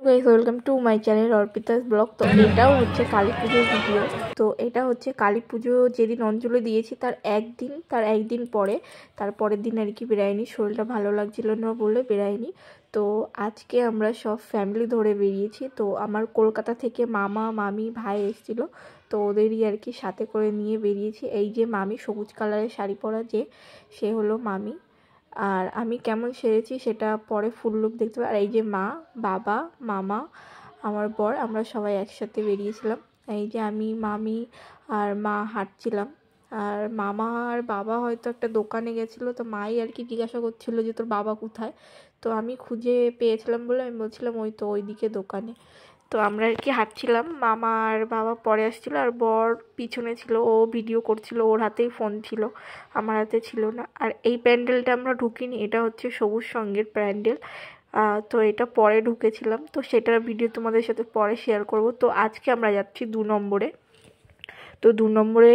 Guys welcome to my channel Arpita's blog. তো এটাও হচ্ছে কালী পুজোর ভিডিও। তো এটা হচ্ছে কালী পুজো যেদিন অঞ্জলি দিয়েছি তার একদিন পরে, তারপরের দিন আর কি বেরাইনি, শরীরটা ভালো লাগছিল না বলে বেরাইনি। তো আজকে আমরা সব ফ্যামিলি ধরে বেরিয়েছি। তো আমার কলকাতা থেকে মামা মামি ভাই এসেছিলো, তো ওদেরই আর কি সাথে করে নিয়ে বেরিয়েছি। এই যে মামি সবুজ কালারের শাড়ি পরা সে হলো মামি। আর আমি কেমন সেরেছি সেটা পরে ফুল লুক দেখতে পাই। আর এই যে মা, বাবা, মামা, আমার বর, আমরা সবাই একসাথে বেরিয়েছিলাম। এই যে আমি, মামি আর মা হাঁটছিলাম। আর মামা আর বাবা হয়তো একটা দোকানে গেছিলো, তো মাই আর কি জিজ্ঞাসা করছিলো যে তোর বাবা কোথায়। তো আমি খুঁজে পেয়েছিলাম বলে আমি বলছিলাম ওই তো ওইদিকে দোকানে। তো আমরা আর কি হাঁটছিলাম, মামা আর বাবা পরে আসছিলো আর বর পিছনে ছিল, ও ভিডিও করছিল, ওর হাতেই ফোন ছিল, আমার হাতে ছিল না। আর এই প্যান্ডেলটা আমরা ঢুকিনি, এটা হচ্ছে সবুজ সঙ্গের প্যান্ডেল। তো এটা পরে ঢুকেছিলাম, তো সেটার ভিডিও তোমাদের সাথে পরে শেয়ার করব। তো আজকে আমরা যাচ্ছি 2 নম্বরে। তো 2 নম্বরে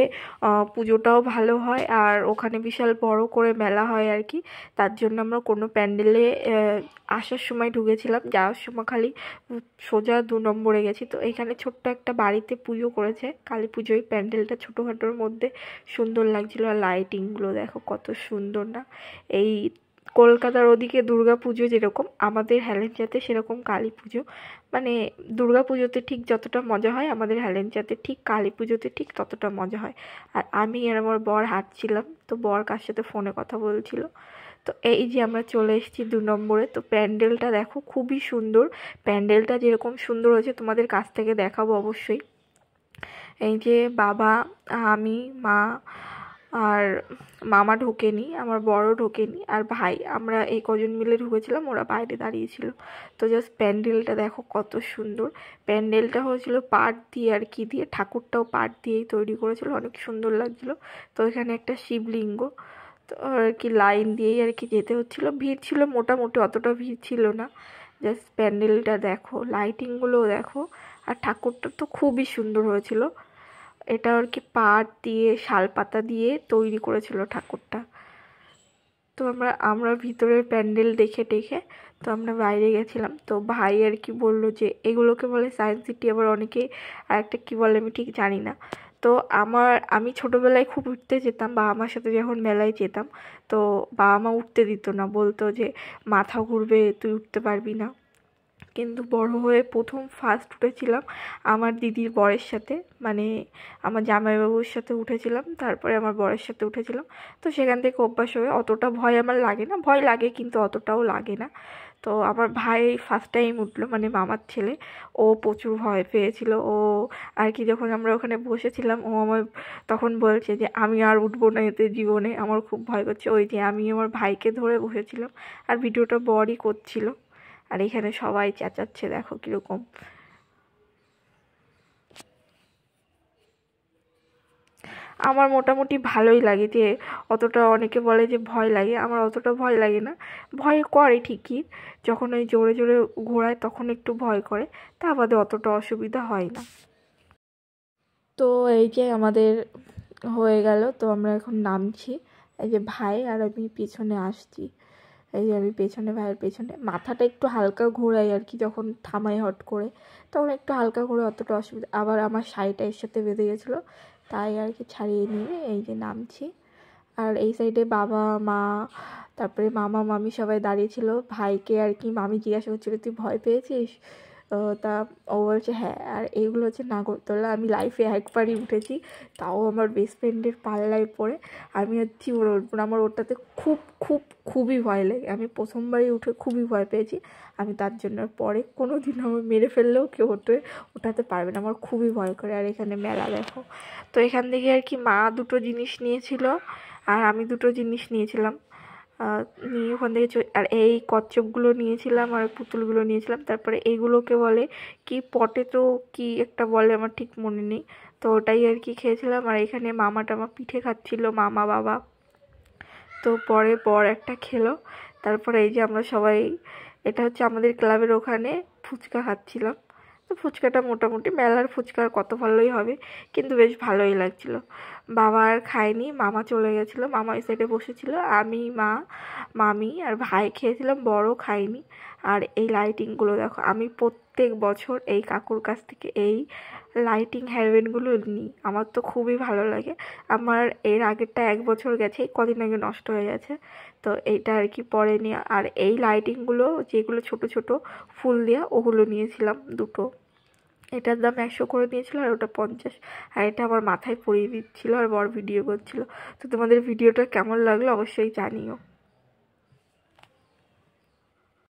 পুজোটাও ভালো হয় আর ওখানে বিশাল বড় করে মেলা হয় আর কি। তার জন্য আমরা কোনো প্যান্ডেলে আসার সময় ঢুকেছিলাম, যাওয়ার সময় খালি সোজা 2 নম্বরে গেছি। তো এখানে ছোট্ট একটা বাড়িতে পুজো করেছে কালী পুজোয়, প্যান্ডেলটা ছোটোখাটোর মধ্যে সুন্দর লাগছিলো। আর লাইটিংগুলো দেখো কত সুন্দর না। এই কলকাতার ওদিকে দুর্গা পুজো যেরকম, আমাদের হেলেঞ্চাতে সেরকম কালী পুজো, মানে দুর্গা পুজোতে ঠিক যতটা মজা হয় আমাদের হেলেঞ্চাতে ঠিক কালী পুজোতে ঠিক ততটা মজা হয়। আর আমি আর আমার বর হাঁটছিলাম, তো বর কার সাথে ফোনে কথা বলছিল। তো এই যে আমরা চলে এসেছি 2 নম্বরে। তো প্যান্ডেলটা দেখো খুবই সুন্দর, প্যান্ডেলটা যেরকম সুন্দর হয়েছে তোমাদের কাছ থেকে দেখাবো অবশ্যই। এই যে বাবা, আমি, মা আর মামা ঢোকেনি, আমার বড় ঢোকেনি, আর ভাই, আমরা এই কজন মিলে ঢুকেছিলাম, ওরা বাইরে দাঁড়িয়েছিল। তো জাস্ট প্যান্ডেলটা দেখো কত সুন্দর। প্যান্ডেলটা হয়েছিল পাট দিয়ে আর কি দিয়ে, ঠাকুরটাও পাট দিয়েই তৈরি করেছিল, অনেক সুন্দর লাগছিল। তো এখানে একটা শিবলিঙ্গ, তো আর কি লাইন দিয়েই আর কি যেতে হচ্ছিলো। ভিড় ছিল মোটামুটি, অতটা ভিড় ছিল না। জাস্ট প্যান্ডেলটা দেখো, লাইটিংগুলোও দেখো, আর ঠাকুরটা তো খুবই সুন্দর হয়েছিল। এটা আর কি পাট দিয়ে, শাল পাতা দিয়ে তৈরি করেছিল ঠাকুরটা। তো আমরা ভিতরের প্যান্ডেল দেখে টেখে তো আমরা বাইরে গেছিলাম। তো ভাই আর কি বললো যে এগুলোকে বলে সায়েন্স সিটি, আবার অনেকে আর একটা কী বলে আমি ঠিক জানি না। তো আমি ছোটোবেলায় খুব উঠতে যেতাম, বাবা মার সাথে যখন মেলায় যেতাম, তো বাবা মা উঠতে দিত না, বলতো যে মাথা ঘুরবে, তুই উঠতে পারবি না। কিন্তু বড় হয়ে ফার্স্ট উঠেছিলাম আমার দিদির বরের সাথে, মানে আমার জামাইবাবুর সাথে উঠেছিলাম, তারপরে আমার বরের সাথে উঠেছিলাম। তো সেখান থেকে অভ্যাস হয়ে অতটা ভয় আমার লাগে না, ভয় লাগে কিন্তু অতটাও লাগে না। তো আমার ভাই ফার্স্ট টাইম উঠলো, মানে মামার ছেলে, ও প্রচুর ভয় পেয়েছিল। ও আর কি যখন আমরা ওখানে বসেছিলাম, ও আমার তখন বলছে যে আমি আর উঠবো না এতে জীবনে, আমার খুব ভয় করছে। ওই যে আমি আমার ভাইকে ধরে বসেছিলাম, আর ভিডিওটা বরই করছিল। আর এখানে সবাই চেঁচাচ্ছে, দেখো কিরকম। আমার মোটামুটি ভালোই লাগে, যে অতটা, অনেকে বলে যে ভয় লাগে, আমার অতটা ভয় লাগে না। ভয় করে ঠিকই, যখন ওই জোরে জোরে ঘোরায় তখন একটু ভয় করে, তা বাদে অতটা অসুবিধা হয় না। তো এই যে আমাদের হয়ে গেল, তো আমরা এখন নামছি। এই যে ভাই আর আমি পিছনে আসছি, এই যে আমি পেছনে, ভাইয়ের পেছনে। মাথাটা একটু হালকা ঘোরাই আর কি, যখন থামাই হট করে তখন একটু হালকা ঘুরে, অতটা অসুবিধা। আবার আমার শাড়িটা এর সাথে বেঁধে গেছিলো, তাই আর কি ছাড়িয়ে নিয়ে এই যে নামছি। আর এই সাইডে বাবা মা, তারপরে মামা মামি সবাই দাঁড়িয়েছিল। ভাইকে আর কি মামি জিজ্ঞাসা করছিলো তুই ভয় পেয়েছিস, তা ও বলছে হ্যাঁ। আর এইগুলো হচ্ছে নাগরদোলা, আমি লাইফে একবারই উঠেছি, তাও আমার বেস্ট ফ্রেন্ডের পাল্লায় পড়ে। আমি আর জীবনে উঠবো না, আমার ওটাতে খুব খুব খুবই ভয় লাগে। আমি প্রথমবারই উঠে খুবই ভয় পেয়েছি। আমি তার জন্য পরে কোনো দিন আমার মেরে ফেললেও কেউ ওঠাতে পারবে না, আমার খুবই ভয় করে। আর এখানে মেলা দেখো। তো এখান থেকে আর কি মা দুটো জিনিস নিয়েছিল আর আমি দুটো জিনিস নিয়েছিলাম। নিয়ে ওখান থেকে আর এই কচ্ছপগুলো নিয়েছিলাম আর পুতুলগুলো নিয়েছিলাম। তারপরে এইগুলোকে বলে কি পটেটো কি একটা বলে, আমার ঠিক মনে নেই। তো ওটাই আর কি খেয়েছিলাম। আর এখানে মামা টামা পিঠে খাচ্ছিল, মামা বাবা। তো পরে বর একটা খেলো। তারপরে এই যে আমরা সবাই, এটা হচ্ছে আমাদের ক্লাবের ওখানে ফুচকা খাচ্ছিলাম। তো ফুচকাটা মোটামুটি মেলার ফুচকা কত ভালোই হবে, কিন্তু বেশ ভালোই লাগছিলো। বাবা আর খায়নি, মামা চলে গেছিলো, মামা এই সাইডে বসেছিল, আমি, মা, মামি আর ভাই খেয়েছিলাম, বড় খাইনি। আর এই লাইটিংগুলো দেখো, আমি প্রত্যেক বছর এই কাকুর কাছ থেকে এই লাইটিং হেয়ারব্যান্ডগুলো নিই, আমার তো খুবই ভালো লাগে। আমার এর আগেরটা 1 বছর গেছে, কদিন আগে নষ্ট হয়ে গেছে, তো এইটা আর কি পরে নিয়ে। আর এই লাইটিংগুলো যেগুলো ছোট ছোট ফুল দেওয়া, ওগুলো নিয়েছিলাম 2টো, এটার দাম 100 করে নিয়েছিল আর ওটা 50। আর এটা আমার মাথায় পরিয়ে দিচ্ছিলো আর বড় ভিডিও করছিল। তো তোমাদের ভিডিওটা কেমন লাগলো অবশ্যই জানিও।